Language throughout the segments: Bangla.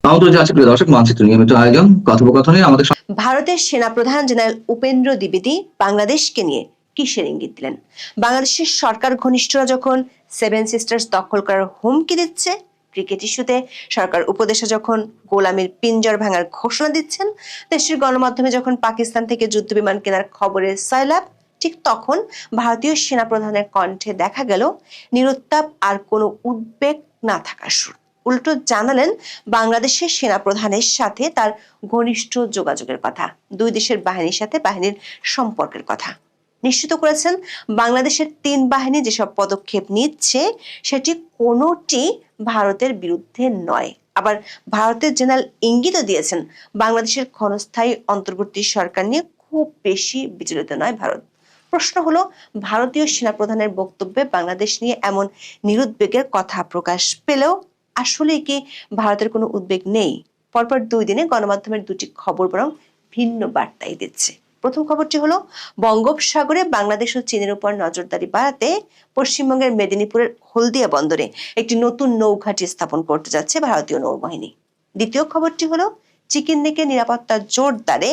আমন্ত্রণ জানাচ্ছি প্রিয় দর্শক, মানচিত্র নিয়মিত আয়োজন কথোপকথনে আমাদের ভারতের সেনাপ্রধান জেনারেল উপেন্দ্র দ্বিবেদী বাংলাদেশকে নিয়ে কিসের ইঙ্গিত দিলেন? বাংলাদেশের সরকার ঘনিষ্ঠরা যখন সেভেন সিস্টার্স দখল করার হুমকি দিচ্ছে, ক্রিকেট ইস্যুতে সরকার উপদেষ্টা যখন গোলামীর পিঞ্জর ভাঙার ঘোষণা দিচ্ছেন, দেশের গণমাধ্যমে যখন পাকিস্তান থেকে যুদ্ধবিমান কেনার খবরের সয়লাব, ঠিক তখন ভারতীয় সেনাপ্রধানের কণ্ঠে দেখা গেল নিরুত্তাপ আর কোনো উদ্বেগ না থাকার সুর। উল্টো জানালেন বাংলাদেশের সেনাপ্রধানের সাথে তার ঘনিষ্ঠ যোগাযোগের কথা, দুই দেশের বাহিনীর সাথে বাহিনীর সম্পর্কের কথা। নিশ্চিত করেছেন বাংলাদেশের তিন বাহিনী যেসব পদক্ষেপ নিচ্ছে সেটি কোনোটি ভারতের বিরুদ্ধে নয়। আবার ভারতের জেনারেল ইঙ্গিতও দিয়েছেন বাংলাদেশের ক্ষণস্থায়ী অন্তর্বর্তী সরকার নিয়ে খুব বেশি বিচলিত নয় ভারত। প্রশ্ন হলো, ভারতীয় সেনাপ্রধানের বক্তব্যে বাংলাদেশ নিয়ে এমন নিরুদ্বেগের কথা প্রকাশ পেলেও আসলে কি ভারতের কোনো উদ্বেগ নেই? পরপর 2 দিনে গণমাধ্যমের দুটি খবর বরং ভিন্ন বার্তাই দিচ্ছে। প্রথম খবরটি হলো, বঙ্গোপসাগরে বাংলাদেশ ও চীনের উপর নজরদারি বাড়াতে পশ্চিমবঙ্গের মেদিনীপুরের হলদিয়া বন্দরে একটি নতুন নৌঘাঁটি স্থাপন করতে যাচ্ছে ভারতীয় নৌবাহিনী। দ্বিতীয় খবরটি হলো, চিকেন নেকে নিরাপত্তা জোরদারে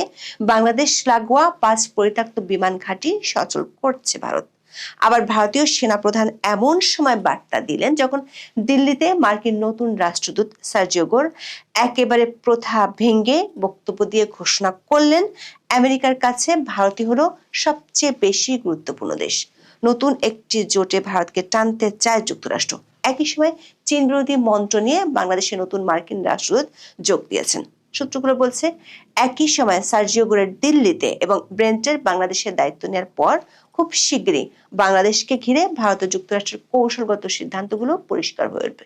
বাংলাদেশ লাগোয়া 5 পরিত্যক্ত বিমান ঘাঁটি সচল করছে ভারত। আবার ভারতীয় সেনাপ্রধান এমন সময় বার্তা দিলেন যখন দিল্লিতে মার্কিন নতুন রাষ্ট্রদূত সার্জিও গোর একেবারে প্রথা ভেঙে বক্তব্য দিয়ে ঘোষণা করলেন আমেরিকার কাছে ভারতই হলো সবচেয়ে বেশি গুরুত্বপূর্ণ দেশ। নতুন একটি জোটে ভারতকে টানতে চায় যুক্তরাষ্ট্র। একই সময় চীন বিরোধী মন্ত্র নিয়ে বাংলাদেশের নতুন মার্কিন রাষ্ট্রদূত যোগ দিয়েছেন। সূত্রগুলো বলছে, একই সময় সার্জিও গোরের দিল্লিতে এবং ব্রেন্টের বাংলাদেশের দায়িত্ব নেওয়ার পর খুব শীঘ্রই বাংলাদেশকে ঘিরে ভারত ও যুক্তরাষ্ট্রের কৌশলগত সিদ্ধান্তগুলো পরিষ্কার হয়ে উঠবে।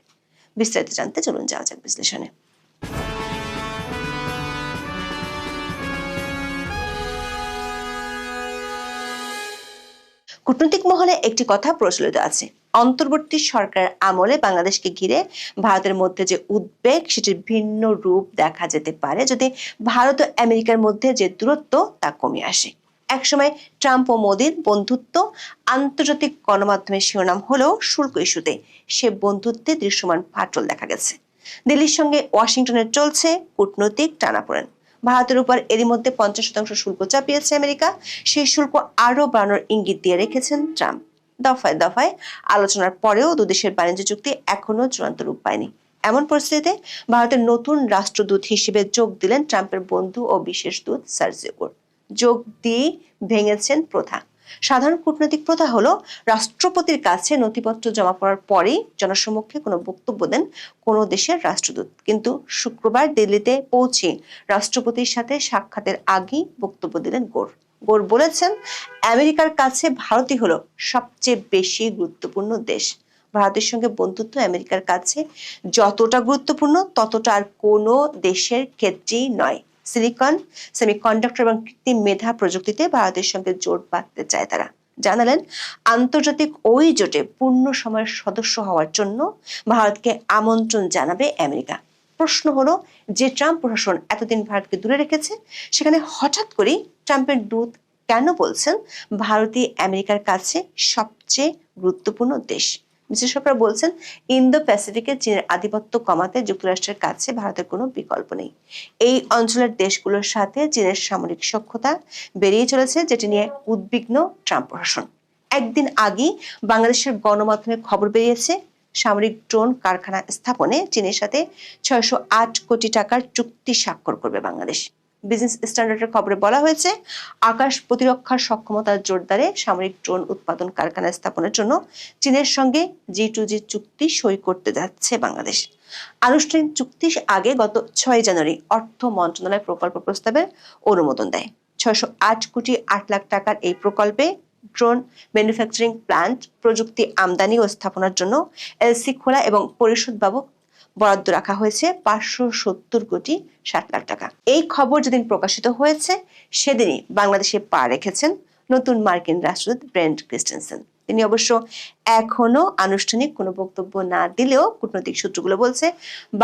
বিস্তারিত জানতে চলুন যাওয়া যাক বিশ্লেষণে। কূটনৈতিক মহলে একটি কথা প্রচলিত আছে, অন্তর্বর্তী সরকারের আমলে বাংলাদেশকে ঘিরে ভারতের মধ্যে যে উদ্বেগ সেটির ভিন্ন রূপ দেখা যেতে পারে যদি ভারত ও আমেরিকার মধ্যে যে দূরত্ব তা কমে আসে। একসময় ট্রাম্প ও মোদির বন্ধুত্ব আন্তর্জাতিক গণমাধ্যমের শিরোনাম হলেও শুল্ক ইস্যুতে সে বন্ধুত্বে দৃশ্যমান ফাটল দেখা গেছে। দিল্লির সঙ্গে ওয়াশিংটনের চলছে কূটনৈতিক টানাপোড়েন। ভারতের উপর এরই মধ্যে 50% শুল্ক চাপিয়েছে আমেরিকা। সেই শুল্ক আরো বাড়ানোর ইঙ্গিত দিয়ে রেখেছেন ট্রাম্প। দফায় দফায় আলোচনার পরেও দুদেশের বাণিজ্য চুক্তি এখনো চূড়ান্ত রূপ পায়নি। এমন পরিস্থিতিতে ভারতের নতুন রাষ্ট্রদূত হিসেবে যোগ দিলেন ট্রাম্পের বন্ধু ও বিশেষ দূত সার্জিও গোর। যোগ দিয়ে ভেঙেছেন প্রথা। সাধারণ কূটনৈতিক প্রথা হলো, রাষ্ট্রপতির কাছে নথিপত্র জমা পড়ার পরেই জনসমক্ষে কোনো বক্তব্য দেন কোনো দেশের রাষ্ট্রদূত। কিন্তু শুক্রবার দিল্লিতে পৌঁছে রাষ্ট্রপতির সাথে সাক্ষাতের আগেই বক্তব্য দিলেন গোর। গোর বলেছেন, আমেরিকার কাছে ভারতই হলো সবচেয়ে বেশি গুরুত্বপূর্ণ দেশ। ভারতের সঙ্গে বন্ধুত্ব আমেরিকার কাছে যতটা গুরুত্বপূর্ণ ততটা আর কোনো দেশের ক্ষেত্রেই নয়। সিলিকন, সেমিকন্ডাক্টর এবং কৃত্রিম মেধা প্রযুক্তিতে ভারতের সঙ্গে জোট বাঁধতে চায় তারা। জানালেন, আন্তর্জাতিক ওই জোটে পূর্ণ সময়ের সদস্য হওয়ার জন্য ভারতকে আমন্ত্রণ জানাবে আমেরিকা। প্রশ্ন হলো, যে ট্রাম্প প্রশাসন এতদিন ভারতকে দূরে রেখেছে সেখানে হঠাৎ করেই ট্রাম্পের দূত কেন বলছেন ভারতই আমেরিকার কাছে সবচেয়ে গুরুত্বপূর্ণ দেশ? বিশ্লেষকরা বলছেন, ইন্দো প্যাসিফিকে চীনের আধিপত্য কমাতে যুক্তরাষ্ট্রের কাছে ভারতের কোনো বিকল্প নেই। এই অঞ্চলের দেশগুলোর সাথে চীনের সামরিক সখ্যতা বেরিয়ে চলেছে, যেটি নিয়ে উদ্বিগ্ন ট্রাম্প প্রশাসন। একদিন আগেই বাংলাদেশের গণমাধ্যমে খবর বেরিয়েছে, সামরিক ড্রোন কারখানা স্থাপনে চীনের সাথে 608 কোটি টাকার চুক্তি স্বাক্ষর করবে বাংলাদেশ। বিজনেস স্ট্যান্ডার্ডের খবরে বলা হয়েছে, আকাশ প্রতিরক্ষার সক্ষমতা জোরদারে সামরিক ড্রোন উৎপাদন কারখানা স্থাপনের জন্য চীনের সঙ্গে G2G চুক্তি সই করতে যাচ্ছে বাংলাদেশ। আনুষ্ঠানিক চুক্তির আগে গত 6 জানুয়ারি অর্থ মন্ত্রণালয় প্রকল্প প্রস্তাবের অনুমোদন দেয়। 608 কোটি 8 লাখ টাকার এই প্রকল্পে ড্রোন ম্যানুফ্যাকচারিং প্ল্যান্ট, প্রযুক্তি আমদানি ও স্থাপনার জন্য এলসি খোলা এবং পরিশোধ বাবদ বরাদ্দ রাখা হয়েছে 570 কোটি 60 লাখ টাকা। এই খবর যেদিন প্রকাশিত হয়েছে সেদিনই বাংলাদেশে পা রেখেছেন নতুন মার্কিন রাষ্ট্রদূত ব্রেন্ট ক্রিস্টেনসেন। তিনি অবশ্য এখনো আনুষ্ঠানিক কোনো বক্তব্য না দিলেও কূটনৈতিক সূত্রগুলো বলছে,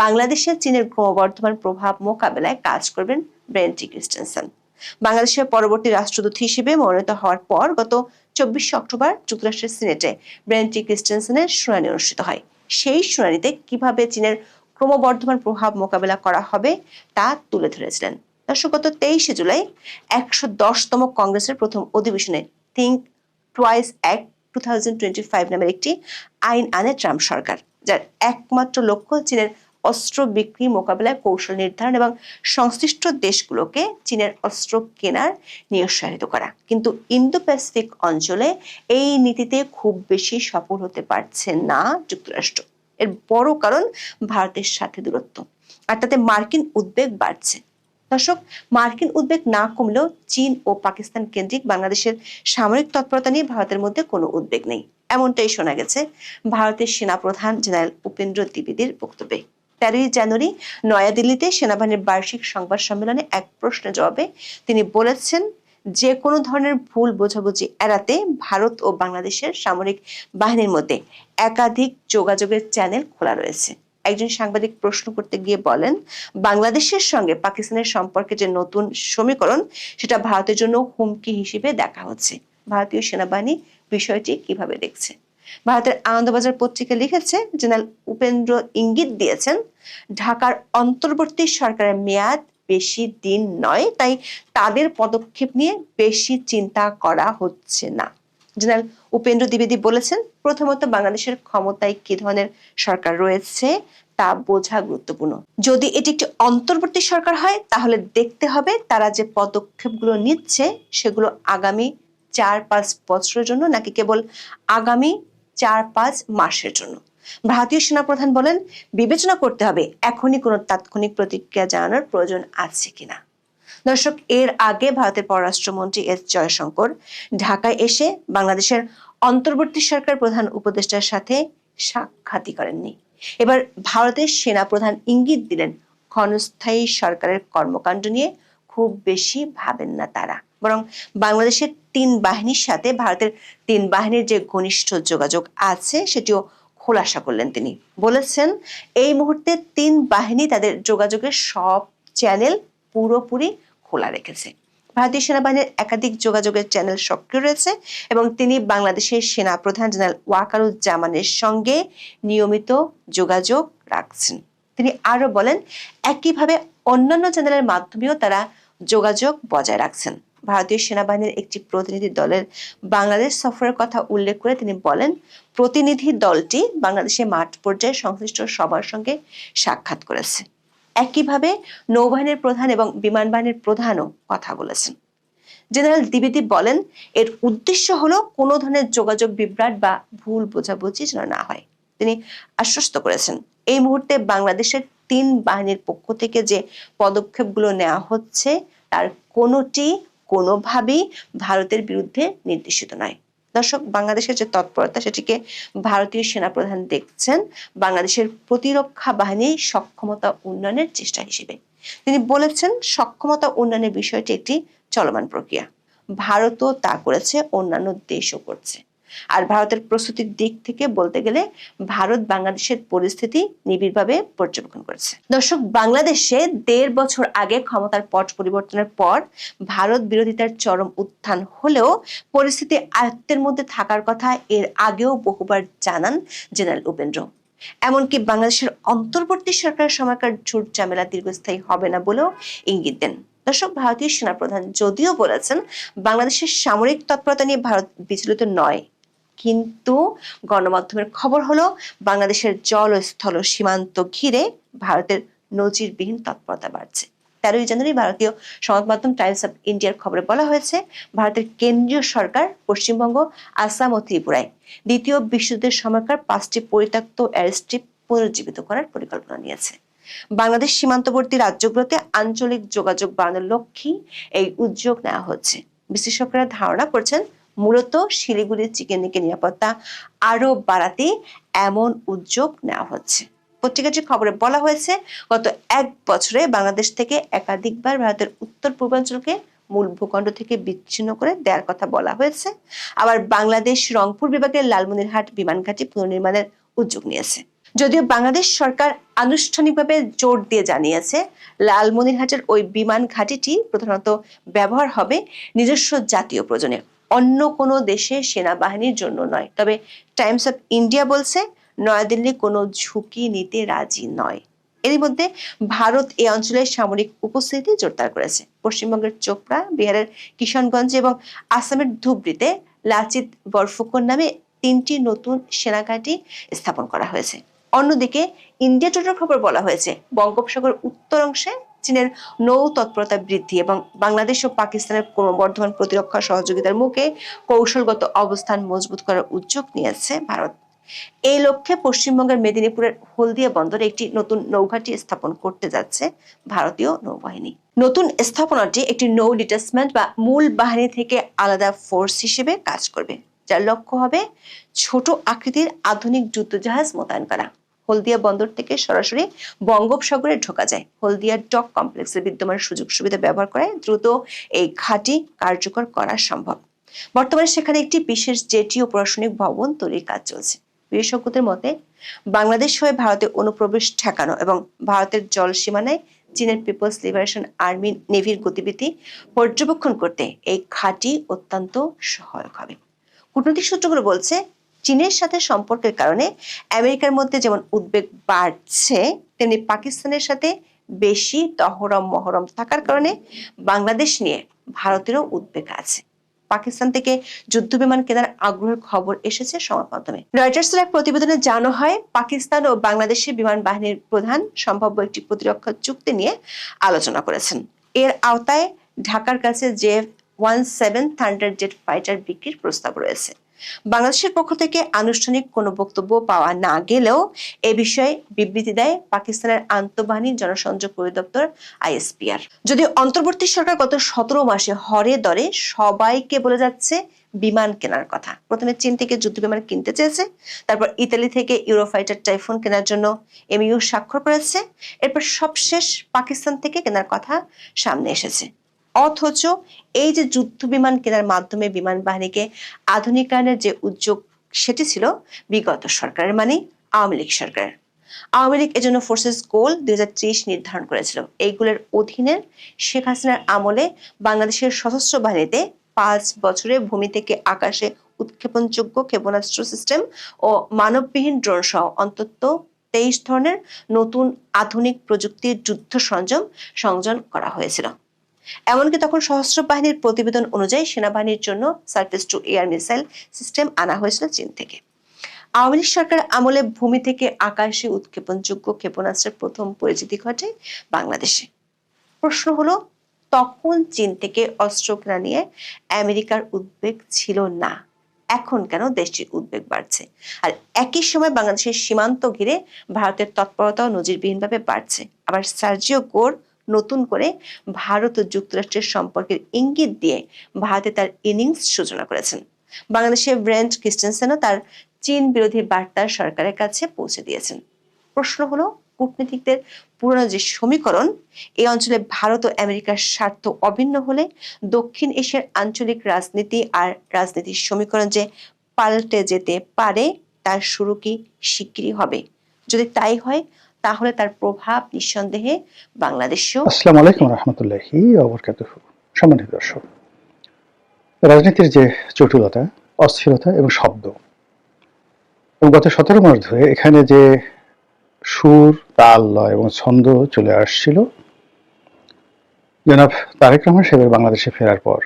বাংলাদেশে চীনের ক্রমবর্ধমান প্রভাব মোকাবেলায় কাজ করবেন ব্রেন্ট ক্রিস্টেনসেন। বাংলাদেশের পরবর্তী রাষ্ট্রদূত হিসেবে মনোনীত হওয়ার পর গত 24 অক্টোবর যুক্তরাষ্ট্রের সিনেটে ব্রেন্ট ক্রিস্টেনসেনের শুনানি অনুষ্ঠিত হয়। সেই শুনানিতে কিভাবে চীনের ক্রমবর্ধমান প্রভাব মোকাবেলা করা হবে তা তুলে ধরেছিলেন। দর্শক, গত 23শে জুলাই 110তম কংগ্রেসের প্রথম অধিবেশনে থিঙ্ক টুয়াইস অ্যাক্ট 2025 নামের একটি আইন আনে ট্রাম্প সরকার, যার একমাত্র লক্ষ্য চীনের অস্ত্র বিক্রি মোকাবেলায় কৌশল নির্ধারণ এবং সংশ্লিষ্ট দেশগুলোকে চীনের অস্ত্র কেনার নিরুৎসাহিত করা। কিন্তু ইন্দো প্যাসিফিক অঞ্চলে এই নীতিতে খুব বেশি সফল হতে পারছে না যুক্তরাষ্ট্র। এর বড় কারণ ভারতের সাথে দূরত্ব, আর তাতে মার্কিন উদ্বেগ বাড়ছে। দর্শক, মার্কিন উদ্বেগ না কমলেও চীন ও পাকিস্তান কেন্দ্রিক বাংলাদেশের সামরিক তৎপরতা নিয়ে ভারতের মধ্যে কোনো উদ্বেগ নেই, এমনটাই শোনা গেছে ভারতের সেনাপ্রধান জেনারেল উপেন্দ্র দ্বিবেদীর বক্তব্যে। 13 জানুয়ারি নয়াদিল্লিতে সেনাবাহিনীর বার্ষিক সংবাদ সম্মেলনে এক প্রশ্নের জবাবে তিনি বলেছেন, যে কোনো ধরনের ভুল বোঝাবুঝি এড়াতে ভারত ও বাংলাদেশের সামরিক বাহিনীর মধ্যে একাধিক যোগাযোগের চ্যানেল খোলা রয়েছে। একজন সাংবাদিক প্রশ্ন করতে গিয়ে বলেন, বাংলাদেশের সঙ্গে পাকিস্তানের সম্পর্কে যে নতুন সমীকরণ, সেটা ভারতের জন্য হুমকি হিসেবে দেখা হচ্ছে। ভারতীয় সেনাবাহিনী বিষয়টি কিভাবে দেখছে? ভারতের আনন্দবাজার পত্রিকা লিখেছে, জেনারেল উপেন্দ্র ইঙ্গিত দিয়েছেন, ঢাকার অন্তর্বর্তী সরকারের মেয়াদ বেশি দিন নয়, তাই তাদের পদক্ষেপ নিয়ে বেশি চিন্তা করা হচ্ছে না। জেনারেল উপেন্দ্র দ্বিবেদী বলেছেন, প্রথমত বাংলাদেশের ক্ষমতায় কি ধরনের সরকার রয়েছে তা বোঝা গুরুত্বপূর্ণ। যদি এটি একটি অন্তর্বর্তী সরকার হয়, তাহলে দেখতে হবে তারা যে পদক্ষেপগুলো নিচ্ছে সেগুলো আগামী 4-5 বছরের জন্য নাকি কেবল আগামী 4-5 মাসের জন্য। ভারতীয় সেনাপ্রধান বলেন, বিবেচনা করতে হবে এখনই কোনো তাৎক্ষণিক প্রতিক্রিয়া জানানোর প্রয়োজন আছে কিনা। দর্শক, এর আগে ভারতের পররাষ্ট্রমন্ত্রী এস জয়শঙ্কর ঢাকায় এসে বাংলাদেশের অন্তর্বর্তী সরকার প্রধান উপদেষ্টার সাথে সাক্ষাৎই করেননি। এবার ভারতের সেনাপ্রধান ইঙ্গিত দিলেন, ক্ষণস্থায়ী সরকারের কর্মকাণ্ড নিয়ে খুব বেশি ভাবেন না তারা, বরং বাংলাদেশের 3 বাহিনীর সাথে ভারতের 3 বাহিনীর যে ঘনিষ্ঠ যোগাযোগ আছে সেটিও খোলাসা করলেন। তিনি বলেছেন, এই মুহূর্তে 3 বাহিনী তাদের যোগাযোগের সব চ্যানেল পুরোপুরি খোলা রেখেছে। ভারতীয় সেনাবাহিনীর একাধিক যোগাযোগের চ্যানেল সক্রিয় রয়েছে এবং তিনি বাংলাদেশের সেনাপ্রধান জেনারেল ওয়াকারুজ্জামানের সঙ্গে নিয়মিত যোগাযোগ রাখছেন। তিনি আরো বলেন, একইভাবে অন্যান্য চ্যানেলের মাধ্যমেও তারা যোগাযোগ বজায় রাখছেন। ভারতীয় সেনাবাহিনীর একটি প্রতিনিধি দলের বাংলাদেশ সফরের কথা উল্লেখ করে তিনি বলেন, প্রতিনিধি দলটি বাংলাদেশে মাঠ পর্যায়ে সংশ্লিষ্ট সবার সঙ্গে সাক্ষাৎ করেছে। একইভাবে নৌবাহিনীর প্রধান এবং বিমান বাহিনীর প্রধানও কথা বলেছেন। জেনারেল দ্বিবেদী বলেন, এর উদ্দেশ্য হলো কোনো ধরনের যোগাযোগ বিভ্রাট বা ভুল বোঝাবুঝি যেন না হয়। তিনি আশ্বস্ত করেছেন, এই মুহূর্তে বাংলাদেশের 3 বাহিনীর পক্ষ থেকে যে পদক্ষেপগুলো নেওয়া হচ্ছে তার কোনোভাবেই ভারতের বিরুদ্ধে নির্দেশিত নয়। দর্শক, বাংলাদেশের যে তৎপরতা সেটিকে ভারতীয় সেনাপ্রধান দেখছেন বাংলাদেশের প্রতিরক্ষা বাহিনীর সক্ষমতা উন্নয়নের চেষ্টা হিসেবে। তিনি বলেছেন, সক্ষমতা উন্নয়নের বিষয়টি একটি চলমান প্রক্রিয়া। ভারতও তা করেছে, অন্যান্য দেশও করছে। আর ভারতের প্রস্তুতির দিক থেকে বলতে গেলে ভারত বাংলাদেশের পরিস্থিতি নিবিড়ভাবে পর্যবেক্ষণ করেছে। দর্শক, বাংলাদেশে 1.5 বছর আগে ক্ষমতার পট পরিবর্তনের পর ভারত বিরোধিতার চরম উত্থান হলেও পরিস্থিতি আয়ত্তের মধ্যে থাকার কথা এর আগেও বহুবার জানান জেনারেল উপেন্দ্র। এমনকি বাংলাদেশের অন্তর্বর্তী সরকারের সময়কার ঝুট ঝামেলা দীর্ঘস্থায়ী হবে না বলেও ইঙ্গিত দেন। দর্শক, ভারতীয় সেনাপ্রধান যদিও বলেছেন বাংলাদেশের সামরিক তৎপরতা নিয়ে ভারত বিচলিত নয়, কিন্তু গণমাধ্যমের খবর হলো বাংলাদেশের জল ও স্থল সীমান্ত ঘিরে ভারতের নজিরবিহীন তৎপরতা বাড়ছে। 13 জানুয়ারি ভারতীয় সংবাদ মাধ্যম টাইমস অফ ইন্ডিয়ার খবরে বলা হয়েছে, ভারতের কেন্দ্রীয় সরকার পশ্চিমবঙ্গ, আসাম ও ত্রিপুরায় দ্বিতীয় বিশ্বযুদ্ধের সময়কার 5টি পরিত্যক্ত এয়ারস্ট্রিপ পুনরুজ্জীবিত করার পরিকল্পনা নিয়েছে। বাংলাদেশ সীমান্তবর্তী রাজ্যগুলোতে আঞ্চলিক যোগাযোগ বাড়ানোর লক্ষ্যে এই উদ্যোগ নেওয়া হচ্ছে। বিশেষজ্ঞরা ধারণা করছেন, মূলত শিলিগুড়ির চিকেনিকে নিরাপত্তা আরো বাড়াতে এমন উদ্যোগ নেওয়া হচ্ছে। পত্রিকাটির খবরে বলা হয়েছে, গত 1 বছরে বাংলাদেশ থেকে একাধিকবার ভারতের উত্তর পূর্বাঞ্চলকে মূল ভূখণ্ড থেকে বিচ্ছিন্ন করে দেওয়ার কথা বলা হয়েছে। আবার বাংলাদেশ রংপুর বিভাগের লালমনিরহাট বিমান ঘাঁটি পুনর্নির্মাণের উদ্যোগ নিয়েছে। যদিও বাংলাদেশ সরকার আনুষ্ঠানিকভাবে জোর দিয়ে জানিয়েছে, লালমনিরহাটের ওই বিমান ঘাঁটিটি প্রধানত ব্যবহার হবে নিজস্ব জাতীয় প্রয়োজনে, অন্য কোনো দেশের সেনাবাহিনীর জন্য নয়। তবে টাইমস অফ ইন্ডিয়া বলছে, নয়াদিল্লি কোনো ঝুঁকি নিতে রাজি নয়। এরই মধ্যে ভারত এই অঞ্চলের সামরিক উপস্থিতি জোরদার করেছে। পশ্চিমবঙ্গের চোপড়া, বিহারের কিশনগঞ্জ এবং আসামের ধুবড়ীতে লাচিত বরফুকন নামে 3টি নতুন সেনাঘাঁটি স্থাপন করা হয়েছে। অন্যদিকে ইন্ডিয়া টুডের খবর বলা হয়েছে, বঙ্গোপসাগর উত্তর অংশে চীনের নৌ তৎপরতা বৃদ্ধি এবং বাংলাদেশ ও পাকিস্তানের ক্রমবর্ধমান প্রতিরক্ষা সহযোগিতার মুখে কৌশলগত অবস্থান মজবুত করার উদ্যোগ নিয়েছে ভারত। এই লক্ষ্যে পশ্চিমবঙ্গের মেদিনীপুরের হলদিয়া বন্দরে একটি নতুন নৌঘাঁটি স্থাপন করতে যাচ্ছে ভারতীয় নৌবাহিনী। নতুন স্থাপনাটি একটি নৌ ডিটাচমেন্ট বা মূল বাহিনী থেকে আলাদা ফোর্স হিসেবে কাজ করবে, যার লক্ষ্য হবে ছোট আকৃতির আধুনিক যুদ্ধজাহাজ মোতায়েন করা। হলদিয়া বন্দর থেকে সরাসরি বঙ্গোপসাগরে ঢোকা যায়। হলদিয়া ডক কমপ্লেক্সের বিদ্যমান সুযোগ সুবিধা ব্যবহার করে দ্রুত এই ঘাঁটি কার্যকর করা সম্ভব। বর্তমানে সেখানে একটি বিশেষ জেটি ও প্রশাসনিক ভবন তৈরির কাজ চলছে। বিশেষজ্ঞদের মতে, বাংলাদেশ হয়ে ভারতে অনুপ্রবেশ ঠেকানো এবং ভারতের জল সীমানায় চীনের পিপলস লিবারেশন আর্মি নেভির গতিবিধি পর্যবেক্ষণ করতে এই ঘাঁটি অত্যন্ত সহায়ক হবে। কূটনৈতিক সূত্রগুলো বলছে, চীনের সাথে সম্পর্কের কারণে আমেরিকার মধ্যে যেমন উদ্বেগ বাড়ছে, তেমনি পাকিস্তানের সাথে বেশি মহরম থাকার কারণে বাংলাদেশ নিয়ে ভারতেরও উদ্বেগ আছে। পাকিস্তান থেকে যুদ্ধ বিমান কেনার আগ্রহের খবর এসেছে সংবাদ মাধ্যমে। রয়টার্সের এক প্রতিবেদনে জানানো হয়, পাকিস্তান ও বাংলাদেশের বিমান বাহিনীর প্রধান সম্ভাব্য একটি প্রতিরক্ষা চুক্তি নিয়ে আলোচনা করেছেন। এর আওতায় ঢাকার কাছে J-17 থান্ডার জেট ফাইটার বিক্রির প্রস্তাব রয়েছে। বাংলাদেশের পক্ষ থেকে আনুষ্ঠানিক কোনো বক্তব্য পাওয়া না গেলেও এ বিষয়ে বিবৃতি দেয় পাকিস্তানের আন্তঃবাহিনী জনসংযোগ পরিদপ্তর ISPR। যদিও অন্তর্বর্তী সরকার গত 17 মাসে হরে দরে সবাইকে বলে যাচ্ছে বিমান কেনার কথা। প্রথমে চীন থেকে যুদ্ধ বিমান কিনতে চেয়েছে, তারপর ইতালি থেকে ইউরোফাইটার টাইফুন কেনার জন্য MOU স্বাক্ষর করেছে, এরপর সবশেষ পাকিস্তান থেকে কেনার কথা সামনে এসেছে। অথচ এই যে যুদ্ধ বিমান কেনার মাধ্যমে বিমান বাহিনীকে আধুনিকায়নের যে উদ্যোগ, সেটি ছিল বিগত সরকারের, মানে আওয়ামী লীগ সরকার। আওয়ামী লীগ এজন্য ফোর্সেস গোল 2030 নির্ধারণ করেছিল। এইগুলোর অধীনে শেখ হাসিনার আমলে বাংলাদেশের সশস্ত্র বাহিনীতে 5 বছরে ভূমি থেকে আকাশে উৎক্ষেপণযোগ্য ক্ষেপণাস্ত্র সিস্টেম ও মানববিহীন ড্রোন সহ অন্তত 23 ধরনের নতুন আধুনিক প্রযুক্তির যুদ্ধ সরঞ্জাম সংযোজন করা হয়েছিল। এমনকি তখন সশস্ত্র বাহিনীর প্রতিবেদন অনুযায়ী সেনাবাহিনীর জন্য surface two air missile system আনা হয়েছিল চীন থেকে। আওয়ামী লীগ সরকার আমলে ভূমি থেকে আকাশে উৎক্ষেপণযোগ্য ক্ষেপণাস্ত্রের প্রথম পরিচিতি ঘটে বাংলাদেশে। প্রশ্ন হলো, তখন চীন থেকে অস্ত্র কেনা নিয়ে আমেরিকার উদ্বেগ ছিল না, এখন কেন দেশটির উদ্বেগ বাড়ছে? আর একই সময় বাংলাদেশের সীমান্ত ঘিরে ভারতের তৎপরতাও নজিরবিহীনভাবে বাড়ছে। আবার সার্জিও গোর নতুন করে ভারত ও যুক্তরাষ্ট্রের সম্পর্কের ইঙ্গিত দিয়ে ভারতে তার ইনিংস সূচনা করেছেন। বাংলাদেশের ব্রেন্ট ক্রিস্টেনসেনও তার চীন বিরোধী বার্তা সরকারের কাছে পৌঁছে দিয়েছেন। প্রশ্ন হলো, কূটনীতিকদের পুরনো যে সমীকরণ, এই অঞ্চলে ভারত ও আমেরিকার স্বার্থ অভিন্ন হলে দক্ষিণ এশিয়ার আঞ্চলিক রাজনীতি আর রাজনীতির সমীকরণ যে পাল্টে যেতে পারে, তার শুরু কি শিগগিরই হবে? যদি তাই হয়, তাহলে তার প্রভাব নিঃসন্দেহে বাংলাদেশেও। আসসালামু আলাইকুম রহমতুল্লাহি ওয়া বারাকাতুহু। সম্মানিত দর্শক, রাজনীতির যে জটিলতা, অস্থিরতা এবং শব্দ, এবং গত 17 মাস ধরে এখানে যে সুর, তাল, লয় এবং ছন্দ চলে আসছিল, জনাব তারেক রহমান সাহেবের বাংলাদেশে ফেরার পর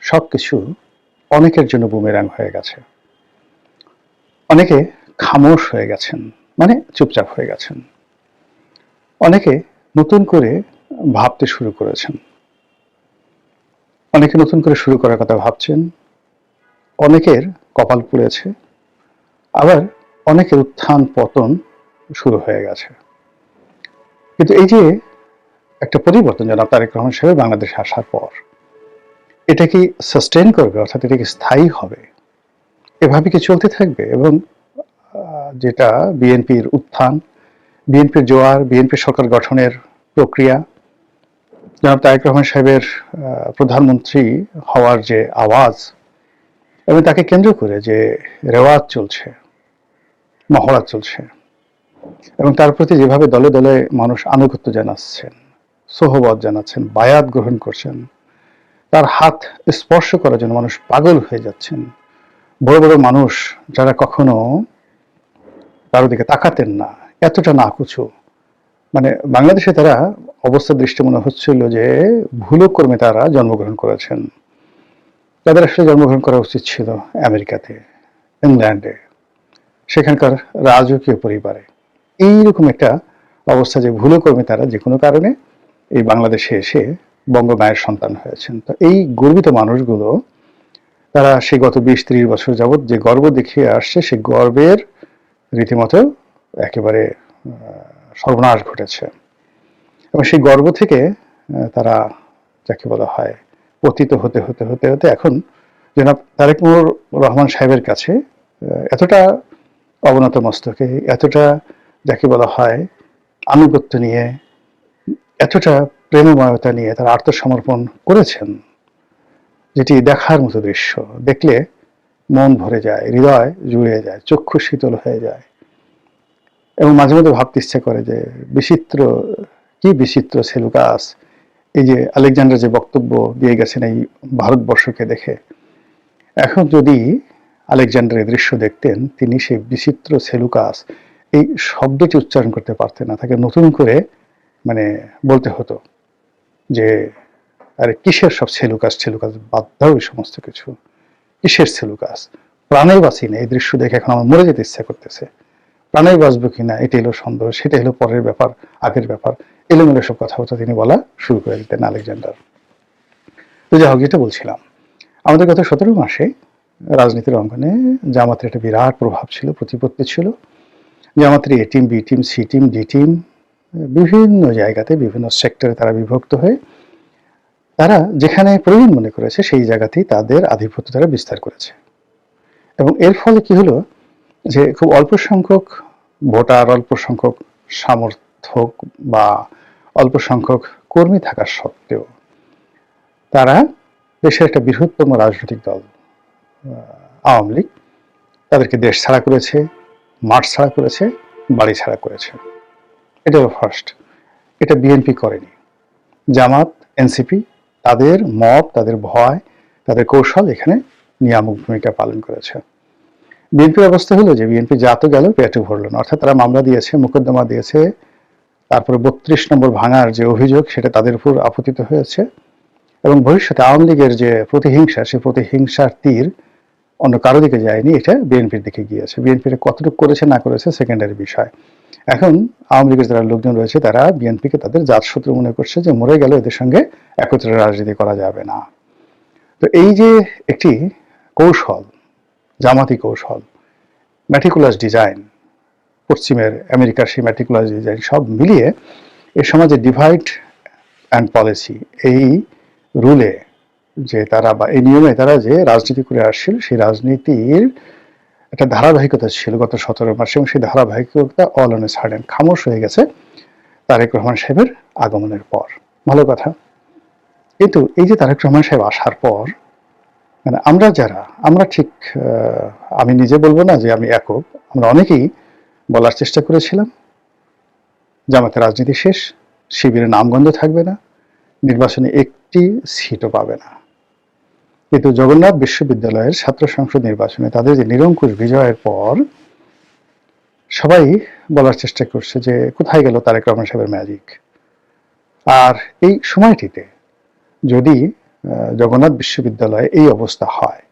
সবকিছু অনেকের জন্য বুমেরাং হয়ে গেছে। অনেকে খামোশ হয়ে গেছেন, মানে চুপচাপ হয়ে গেছেন। অনেকে নতুন করে ভাবতে শুরু করেছেন, অনেকে নতুন করে শুরু করার কথা ভাবছেন, অনেকের কপাল পুড়েছে, আবার অনেকের উত্থান পতন শুরু হয়ে গেছে। কিন্তু এই যে একটা পরিবর্তন জনাব তারেক রহমান সাহেব বাংলাদেশে আসার পর, এটা কি সাস্টেইন করবে, অর্থাৎ এটা কি স্থায়ী হবে? এভাবে কি চলতে থাকবে? এবং যেটা বিএনপির উত্থান, বিএনপির জোয়ার, বিএনপি সরকার গঠনের প্রক্রিয়া, জনাব তারেক রহমান সাহেবের প্রধানমন্ত্রী হওয়ার যে আওয়াজ, এবং তাকে কেন্দ্র করে যে রেওয়াজ চলছে, মহড়া চলছে, এবং তার প্রতি যেভাবে দলে দলে মানুষ আনুগত্য জানাচ্ছেন, সোহবত জানাচ্ছেন, বায়াত গ্রহণ করছেন, তার হাত স্পর্শ করার জন্য মানুষ পাগল হয়ে যাচ্ছেন। বড় বড় মানুষ যারা কখনো কারো দিকে তাকাতেন না, এতটা নাকুচু, মানে বাংলাদেশে তারা অবস্থা দৃষ্টি মনে হচ্ছিল যে ভুলক্রমে তারা জন্মগ্রহণ করেছেন। তাদের আসলে জন্মগ্রহণ করা উচিত ছিল আমেরিকাতে, ইংল্যান্ডে, সেখানকার রাজকীয় পরিবারে। এইরকম একটা অবস্থা যে ভুলক্রমে তারা যে কোনো কারণে এই বাংলাদেশে এসে বঙ্গমায়ের সন্তান হয়েছেন। তো এই গর্বিত মানুষগুলো তারা সেই গত 20-30 বছর যাবৎ যে গর্ব দেখিয়ে আসছে, সেই গর্বের রীতিমতো একেবারে সর্বনাশ ঘটেছে। এবং সেই গর্ব থেকে তারা যাকে বলা হয় পতিত হতে হতে হতে হতে এখন জনাব তারেক রহমান সাহেবের কাছে এতটা অবনত মস্তকে, এতটা যাকে বলা হয় আনুগত্য নিয়ে, এতটা প্রেমময়তা নিয়ে তারা আত্মসমর্পণ করেছেন, যেটি দেখার মতো দৃশ্য। দেখলে মন ভরে যায়, হৃদয় জুড়ে যায়, চক্ষু শীতল হয়ে যায়। এবং মাঝে মধ্যে ভাবতে ইচ্ছে করে যে কি বিচিত্র সেলুকাস, এই যে আলেকজান্ডার যে বক্তব্য দিয়ে গেছেন এই ভারতবর্ষকে দেখে, এখন যদি আলেকজান্ডার এই দৃশ্য দেখতেন, তিনি সেই বিচিত্র সেলুকাস এই শব্দটি উচ্চারণ করতে পারতেন না। তাকে নতুন করে মানে বলতে হতো যে আরে কিসের সব সেলুকাস বাদ দাও, এই সমস্ত কিছু কিসের সেলুকাস, প্রাণেই বাঁচি না। এই দৃশ্য দেখে এখন আমার মরে যেতে ইচ্ছা করতেছে, প্রাণেই বাঁচবো কিনা এটা হলো সন্দেহ, সেটা হলো পরের ব্যাপার, আগের ব্যাপার, এলোমেলো সব কথাবার্তা তিনি বলা শুরু করে দিতেন আলেকজান্ডার। তো যাই হোক, যেটা বলছিলাম, আমাদের গত 17 মাসে রাজনীতির অঙ্গনে জামাতের একটা বিরাট প্রভাব ছিল, প্রতিপত্তি ছিল। জামাতের A team, B team, C team, D team, বিভিন্ন জায়গাতে বিভিন্ন সেক্টরে তারা বিভক্ত হয়ে তারা যেখানে প্রয়োজন মনে করেছে সেই জায়গাতেই তাদের আধিপত্য তারা বিস্তার করেছে। এবং এর ফলে কি হলো যে খুব অল্প সংখ্যক ভোটার, অল্প সংখ্যক সমর্থক বা অল্প সংখ্যক কর্মী থাকা সত্ত্বেও তারা দেশের একটা বৃহত্তম রাজনৈতিক দল আওয়ামী লীগ তাদেরকে দেশ ছাড়া করেছে, মাঠ ছাড়া করেছে, বাড়ি ছাড়া করেছে। এটা হলো ফার্স্ট। এটা বিএনপি করেনি। জামাত, এনসিপি তাদের মত, তাদের ভয়, তাদের কৌশল এখানে নিয়ামক ভূমিকা পালন করেছে। বিএনপির অবস্থা হলো যে বিএনপি যা তো গেল পেটে ভরল না, অর্থাৎ তারা মামলা দিয়েছে, মোকদ্দমা দিয়েছে, তারপরে 32 নম্বর ভাঙার যে অভিযোগ সেটা তাদের উপর আপতিত হয়েছে। এবং ভবিষ্যতে আওয়ামী লীগের যে প্রতিহিংসা, সেই প্রতিহিংসার তীর অন্য কারো দিকে যায়নি, এটা বিএনপির দিকে গিয়েছে। বিএনপির কতটুকু করেছে না করেছে সেকেন্ডারি বিষয়। এখন আওয়ামী লীগের যারা লোকজন রয়েছে তারা বিএনপিকে তাদের জাতশত্রু মনে করছে, যে মরে গেল এদের সঙ্গে একত্রে রাজনীতি করা যাবে না। তো এই যে একটি কৌশল, জামাতি কৌশল, ম্যাটিকুলাস ডিজাইন, পশ্চিমের আমেরিকার সেই ম্যাটিকুলাস ডিজাইন সব মিলিয়ে এই সমাজে ডিভাইড অ্যান্ড পলিসি, এই রুলে যে তারা বা এই নিয়মে তারা যে রাজনীতি করে আসছিল, সেই রাজনীতির একটা ধারাবাহিকতা ছিল গত 17 মাসে। এবং সেই ধারাবাহিকতা অল অন এ সাডেন খামোশ হয়ে গেছে তারেক রহমান সাহেবের আগমনের পর। ভালো কথা। কিন্তু এই যে তারেক রহমান সাহেব আসার পর মানে আমরা ঠিক আমি নিজে বলবো না যে আমি একক, আমরা অনেকেই বলার চেষ্টা করেছিলাম জামাতের রাজনীতি শেষ, শিবিরের নামগন্ধ থাকবে না, নির্বাচনে একটি সিটও পাবে না। কিন্তু জগন্নাথ বিশ্ববিদ্যালয়ের ছাত্র সংসদ নির্বাচনে তাদের যে নিরঙ্কুশ বিজয়ের পর সবাই বলার চেষ্টা করছে যে কোথায় গেল তারেক রহমান সাহেবের ম্যাজিক। আর এই সময়টিতে যদি জগন্নাথ বিশ্ববিদ্যালয়ে এই অবস্থা হয়,